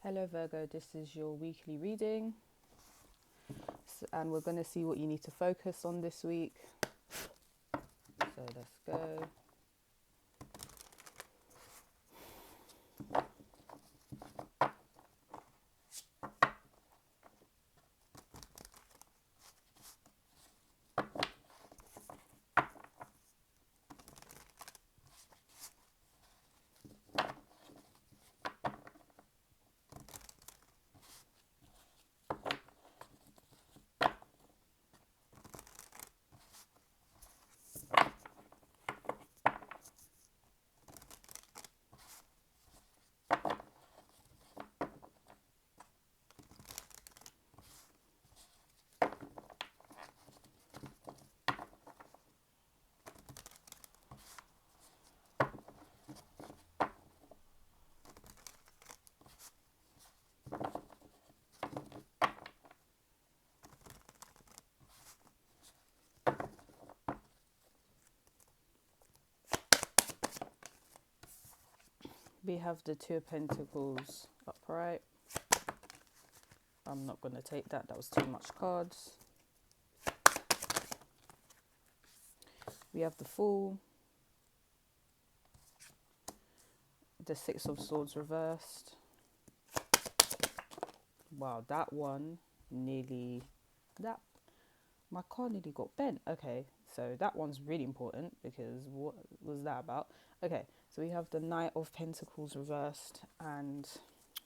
Hello Virgo, this is your weekly reading, and we're going to see what you need to focus on this week. So let's go. We have the Two of Pentacles upright. I'm not going to take that. That was too much cards. We have the Fool. The Six of Swords reversed. Wow, that one nearly... My card nearly got bent. Okay, so that one's really important because what was that about? Okay, so we have the Knight of Pentacles reversed and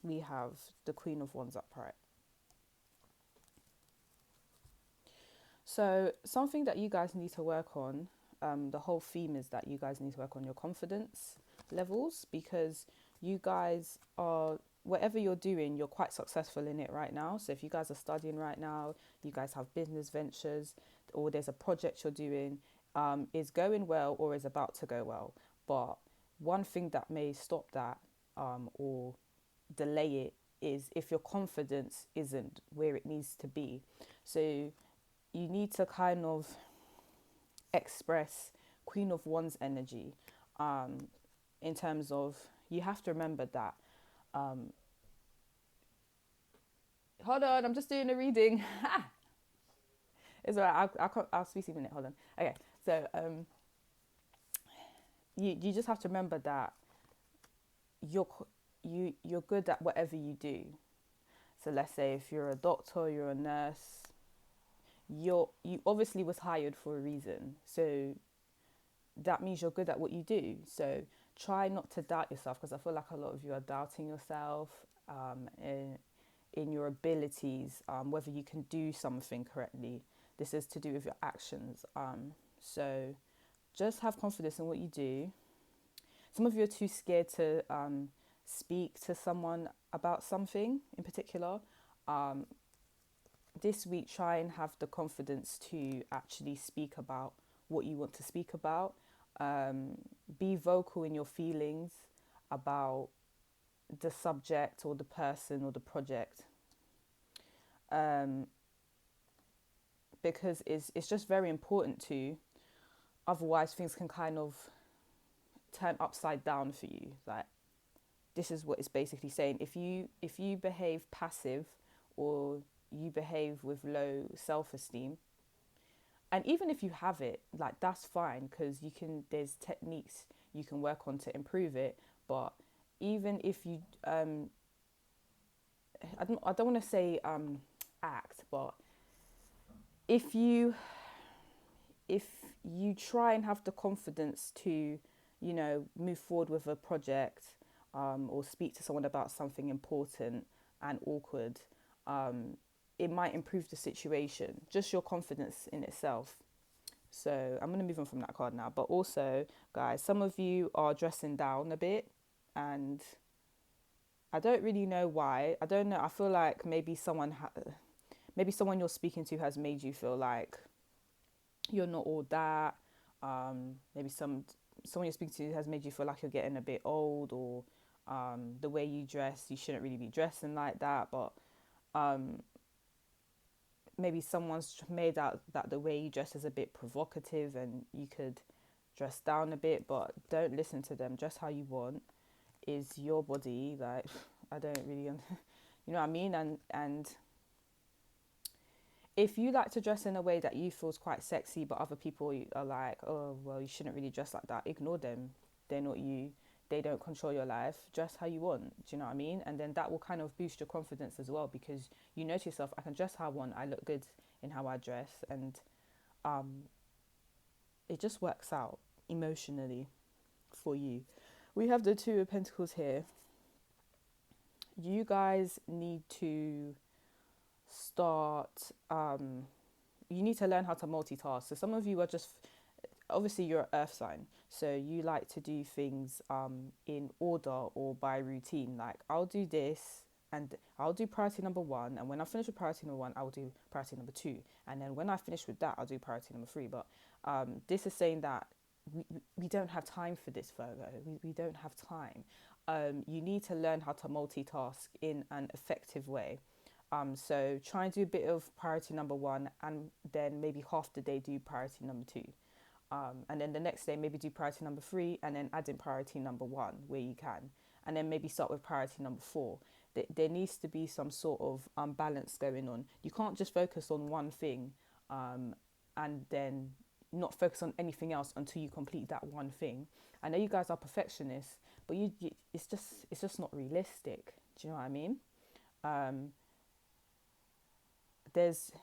we have the Queen of Wands upright. So something that you guys need to work on, the whole theme is that you guys need to work on your confidence levels, because you guys are, whatever you're doing, you're quite successful in it right now. So if you guys are studying right now, you guys have business ventures, or there's a project you're doing, is going well or is about to go well. But one thing that may stop that or delay it is if your confidence isn't where it needs to be. So you need to kind of express Queen of Wands energy in terms of, you have to remember that hold on, I'm just doing a reading. It's alright, I'll speak to you in a minute. Hold on. Okay, so you just have to remember that you're good at whatever you do. So let's say if you're a doctor, you're a nurse, you obviously was hired for a reason. So that means you're good at what you do. So try not to doubt yourself, because I feel like a lot of you are doubting yourself in your abilities, whether you can do something correctly. This is to do with your actions. So just have confidence in what you do. Some of you are too scared to speak to someone about something in particular. This week, try and have the confidence to actually speak about what you want to speak about. Be vocal in your feelings about the subject or the person or the project. Because it's just very important to, otherwise things can kind of turn upside down for you. Like, this is what it's basically saying. If you behave passive, or you behave with low self-esteem, and even if you have it, like, that's fine, because there's techniques you can work on to improve it. But even if you I don't want to say act, but if you try and have the confidence to, move forward with a project, or speak to someone about something important and awkward, it might improve the situation, just your confidence in itself. So I'm going to move on from that card now. But also, guys, some of you are dressing down a bit, and I don't really know why. I don't know. I feel like maybe someone you're speaking to has made you feel like you're not all that. Maybe someone you're speaking to has made you feel like you're getting a bit old, or the way you dress, you shouldn't really be dressing like that. But maybe someone's made out that the way you dress is a bit provocative and you could dress down a bit. But don't listen to them. Dress how you want. Is your body. Like, I don't really You know what I mean? And if you like to dress in a way that you feel is quite sexy, but other people are like, oh, well, you shouldn't really dress like that, ignore them. They're not you. They don't control your life. Dress how you want. Do you know what I mean? And then that will kind of boost your confidence as well, because you know to yourself, I can dress how I want. I look good in how I dress. And um, it just works out emotionally for you. We have the Two of Pentacles here. You guys need to start, you need to learn how to multitask. So some of you are just, obviously you're an earth sign, so you like to do things in order or by routine. Like, I'll do this and I'll do priority number one, and when I finish with priority number one, I'll do priority number two, and then when I finish with that, I'll do priority number three. But this is saying that we don't have time for this, Virgo. We don't have time. You need to learn how to multitask in an effective way. So try and do a bit of priority number one, and then maybe half the day do priority number two. And then the next day maybe do priority number three, and then add in priority number one where you can. And then maybe start with priority number four. There needs to be some sort of balance going on. You can't just focus on one thing and then not focus on anything else until you complete that one thing. I know you guys are perfectionists, but it's just not realistic. Do you know what I mean?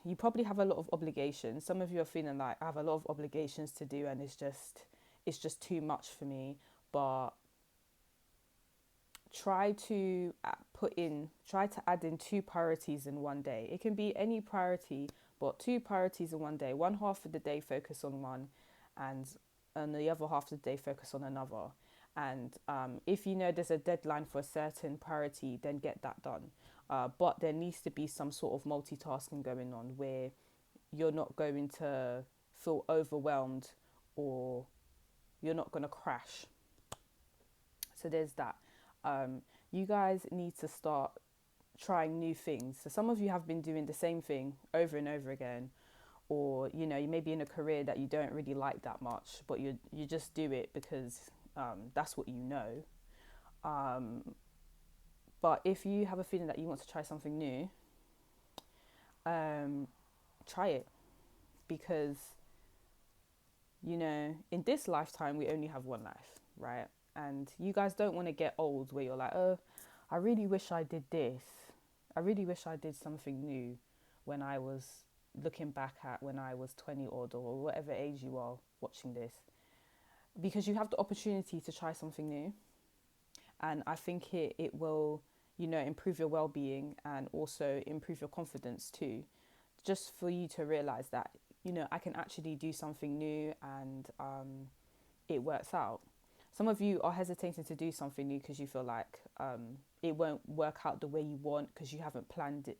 You probably have a lot of obligations. Some of you are feeling like, I have a lot of obligations to do, and it's just too much for me. But try to add in two priorities in one day. It can be any priority, but two priorities in one day. One half of the day focus on one, and the other half of the day focus on another. And if you know there's a deadline for a certain priority, then get that done. But there needs to be some sort of multitasking going on where you're not going to feel overwhelmed, or you're not going to crash. So there's that. You guys need to start trying new things. So some of you have been doing the same thing over and over again, or you may be in a career that you don't really like that much, but you just do it because that's what you know. But if you have a feeling that you want to try something new, try it, because in this lifetime we only have one life, right? And you guys don't want to get old where you're like, oh, I really wish I did this. I really wish I did something new when I was looking back at when I was 20 odd, or whatever age you are watching this, because you have the opportunity to try something new. And I think it will, improve your well-being and also improve your confidence too. Just for you to realize that, I can actually do something new, and it works out. Some of you are hesitating to do something new because you feel like it won't work out the way you want, because you haven't planned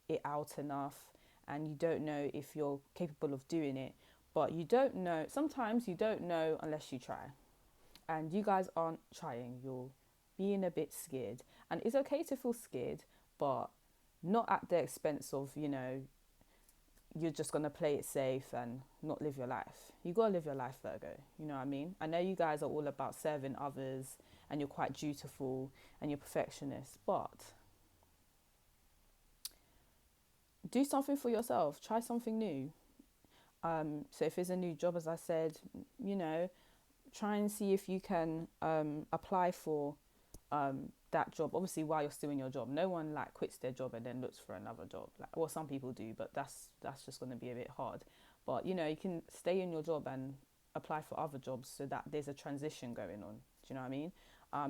it out enough, and you don't know if you're capable of doing it. But you don't know. Sometimes you don't know unless you try. And you guys aren't trying. You're being a bit scared. And it's okay to feel scared, but not at the expense of, you're just going to play it safe and not live your life. You got to live your life, Virgo. You know what I mean? I know you guys are all about serving others, and you're quite dutiful and you're perfectionists, but do something for yourself. Try something new. So if it's a new job, as I said, try and see if you can apply for that job, obviously while you're still in your job. No one quits their job and then looks for another job. Well, some people do, but that's just going to be a bit hard. But you can stay in your job and apply for other jobs, so that there's a transition going on. Do you know what I mean?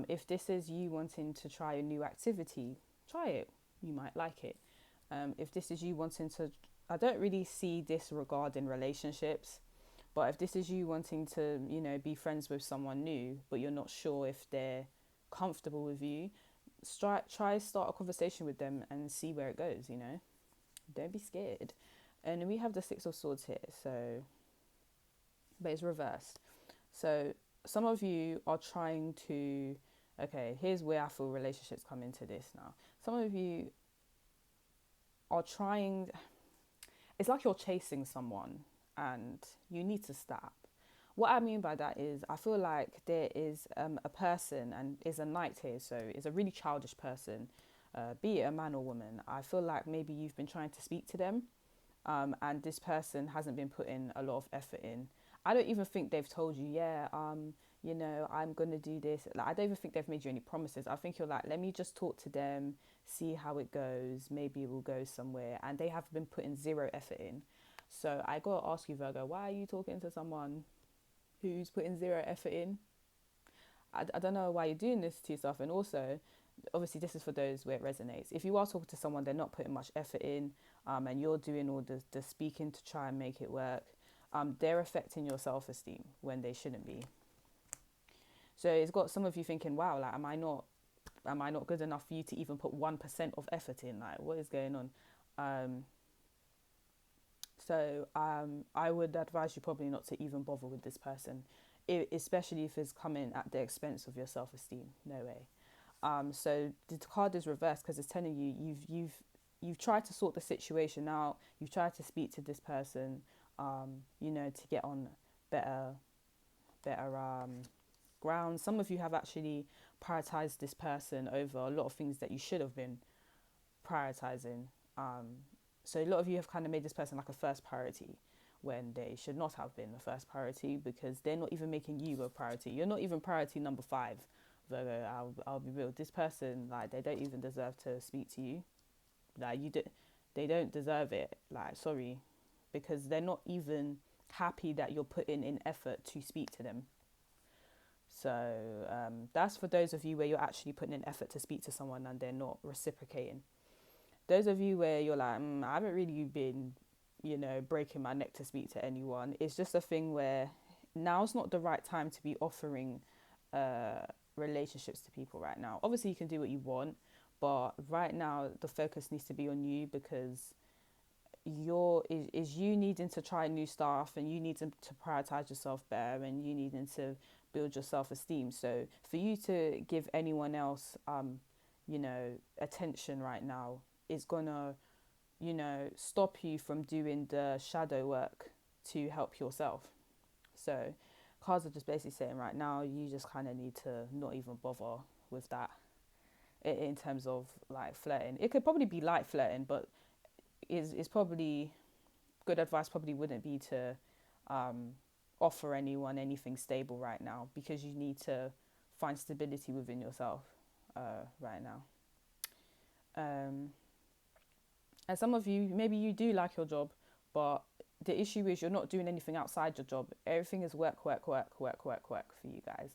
If this is you wanting to try a new activity, try it. You might like it. If this is you wanting to, I don't really see this regarding relationships, but if this is you wanting to, be friends with someone new, but you're not sure if they're comfortable with you, try start a conversation with them and see where it goes. Don't be scared. And we have the Six of Swords here, so, but it's reversed. So some of you are trying to, okay, here's where I feel relationships come into this now. Some of you are trying, it's like you're chasing someone and you need to stop. What I mean by that is, I feel like there is a person, and is a knight here, so it's a really childish person. be it a man or woman. I feel like maybe you've been trying to speak to them, and this person hasn't been putting a lot of effort in. I don't even think they've told you, yeah, I'm gonna do this. Like, I don't even think they've made you any promises. I think you're like, let me just talk to them, see how it goes. Maybe it will go somewhere. And they have been putting zero effort in. So I gotta ask you, Virgo, why are you talking to someone who's putting zero effort in? I don't know why you're doing this to yourself. And also, obviously, this is for those where it resonates. If you are talking to someone, they're not putting much effort in, and you're doing all the speaking to try and make it work, they're affecting your self-esteem when they shouldn't be. So it's got some of you thinking, wow, like, am I not good enough for you to even put 1% of effort in? Like, what is going on? Um, I would advise you probably not to even bother with this person, especially if it's coming at the expense of your self-esteem. No way. So the card is reversed because it's telling you you've tried to sort the situation out. You've tried to speak to this person, to get on better ground. Some of you have actually prioritized this person over a lot of things that you should have been prioritizing. So a lot of you have kind of made this person like a first priority when they should not have been a first priority, because they're not even making you a priority. You're not even priority number 5, Virgo. I'll be real. This person, like, they don't even deserve to speak to you. Like, they don't deserve it. Like, sorry, because they're not even happy that you're putting in effort to speak to them. So that's for those of you where you're actually putting in effort to speak to someone and they're not reciprocating. Those of you where you're like, I haven't really been, breaking my neck to speak to anyone. It's just a thing where now's not the right time to be offering relationships to people right now. Obviously, you can do what you want, but right now the focus needs to be on you, because you needing to try new stuff, and you need to prioritize yourself better, and you needing to build your self-esteem. So for you to give anyone else attention right now is gonna stop you from doing the shadow work to help yourself. So cards are just basically saying right now you just kind of need to not even bother with that in terms of like flirting. It could probably be light flirting, but is probably good advice probably wouldn't be to offer anyone anything stable right now, because you need to find stability within yourself right now. And some of you, maybe you do like your job, but the issue is you're not doing anything outside your job. Everything is work, work, work, work, work, work for you guys.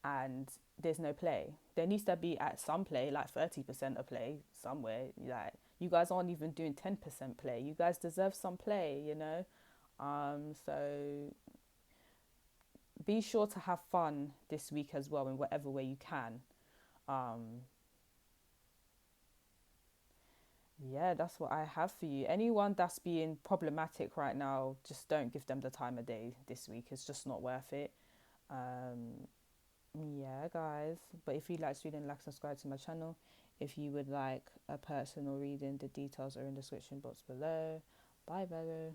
And there's no play. There needs to be at some play, like 30% of play somewhere. Like, you guys aren't even doing 10% play. You guys deserve some play, So be sure to have fun this week as well in whatever way you can. Yeah, that's what I have for you. Anyone that's being problematic right now, just don't give them the time of day this week. It's just not worth it. Um, yeah, guys. But if you'd like to read and like, subscribe to my channel. If you would like a personal reading, the details are in the description box below. Bye, Virgo.